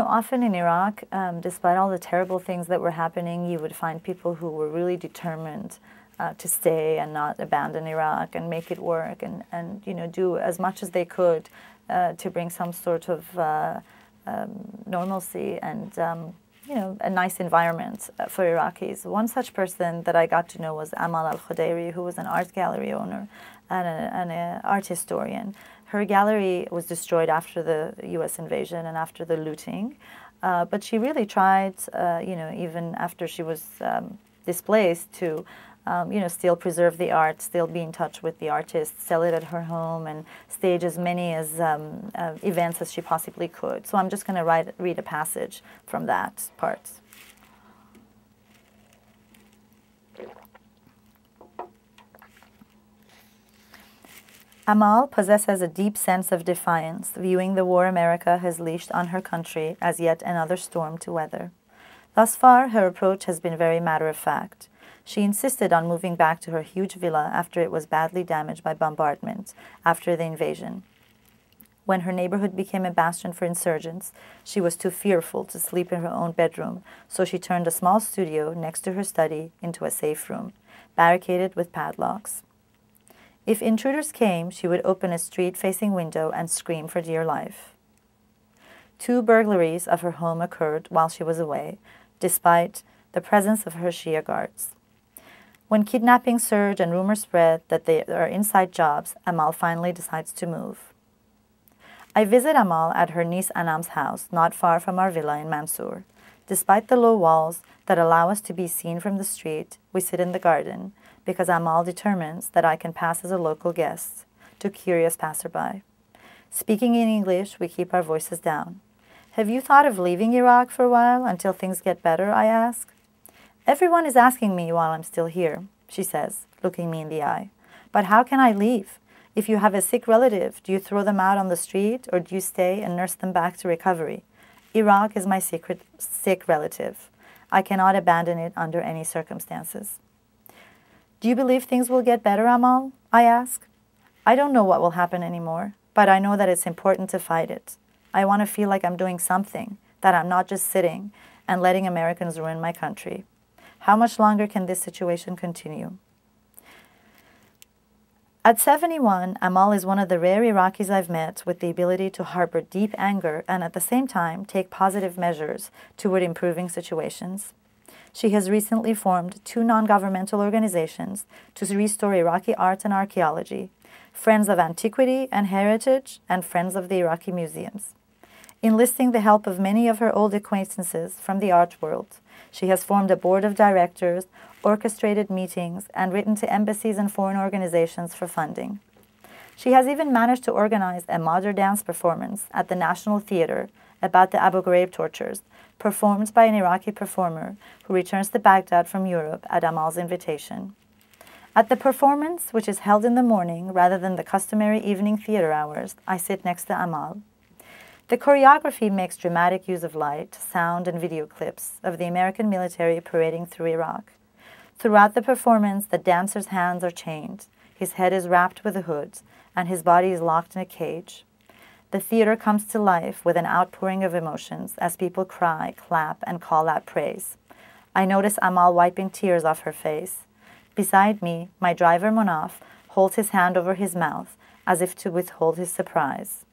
often in Iraq, despite all the terrible things that were happening, you would find people who were really determined to stay and not abandon Iraq and make it work and do as much as they could to bring some sort of normalcy and a nice environment for Iraqis. One such person that I got to know was Amal Al-Khudairi, who was an art gallery owner and an art historian. Her gallery was destroyed after the U.S. invasion and after the looting, but she really tried, even after she was displaced, to still preserve the art, still be in touch with the artists, sell it at her home, and stage as many events as she possibly could. So I'm just going to read a passage from that part. Amal possesses a deep sense of defiance, viewing the war America has leashed on her country as yet another storm to weather. Thus far, her approach has been very matter-of-fact. She insisted on moving back to her huge villa after it was badly damaged by bombardment after the invasion. When her neighborhood became a bastion for insurgents, she was too fearful to sleep in her own bedroom, so she turned a small studio next to her study into a safe room, barricaded with padlocks. If intruders came, she would open a street-facing window and scream for dear life. 2 burglaries of her home occurred while she was away, despite the presence of her Shia guards. When kidnapping surged and rumors spread that they are inside jobs, Amal finally decides to move. I visit Amal at her niece Anam's house, not far from our villa in Mansour. Despite the low walls that allow us to be seen from the street, we sit in the garden, because Amal determines that I can pass as a local guest to curious passerby. Speaking in English, we keep our voices down. Have you thought of leaving Iraq for a while until things get better, I ask. Everyone is asking me while I'm still here, she says, looking me in the eye. But how can I leave? If you have a sick relative, do you throw them out on the street or do you stay and nurse them back to recovery? Iraq is my sick relative. I cannot abandon it under any circumstances. Do you believe things will get better, Amal? I ask. I don't know what will happen anymore, but I know that it's important to fight it. I want to feel like I'm doing something, that I'm not just sitting and letting Americans ruin my country. How much longer can this situation continue? At 71, Amal is one of the rare Iraqis I've met with the ability to harbor deep anger and at the same time take positive measures toward improving situations. She has recently formed 2 non-governmental organizations to restore Iraqi art and archaeology, Friends of Antiquity and Heritage and Friends of the Iraqi Museums. Enlisting the help of many of her old acquaintances from the art world, she has formed a board of directors, orchestrated meetings, and written to embassies and foreign organizations for funding. She has even managed to organize a modern dance performance at the National Theater about the Abu Ghraib tortures, performed by an Iraqi performer who returns to Baghdad from Europe at Amal's invitation. At the performance, which is held in the morning rather than the customary evening theater hours, I sit next to Amal. The choreography makes dramatic use of light, sound, and video clips of the American military parading through Iraq. Throughout the performance, the dancer's hands are chained, his head is wrapped with a hood, and his body is locked in a cage. The theater comes to life with an outpouring of emotions as people cry, clap, and call out praise. I notice Amal wiping tears off her face. Beside me, my driver Monaf holds his hand over his mouth as if to withhold his surprise.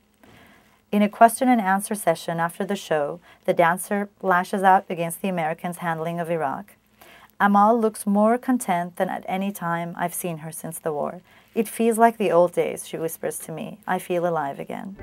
In a question and answer session after the show, the dancer lashes out against the Americans' handling of Iraq. Amal looks more content than at any time I've seen her since the war. It feels like the old days, she whispers to me. I feel alive again.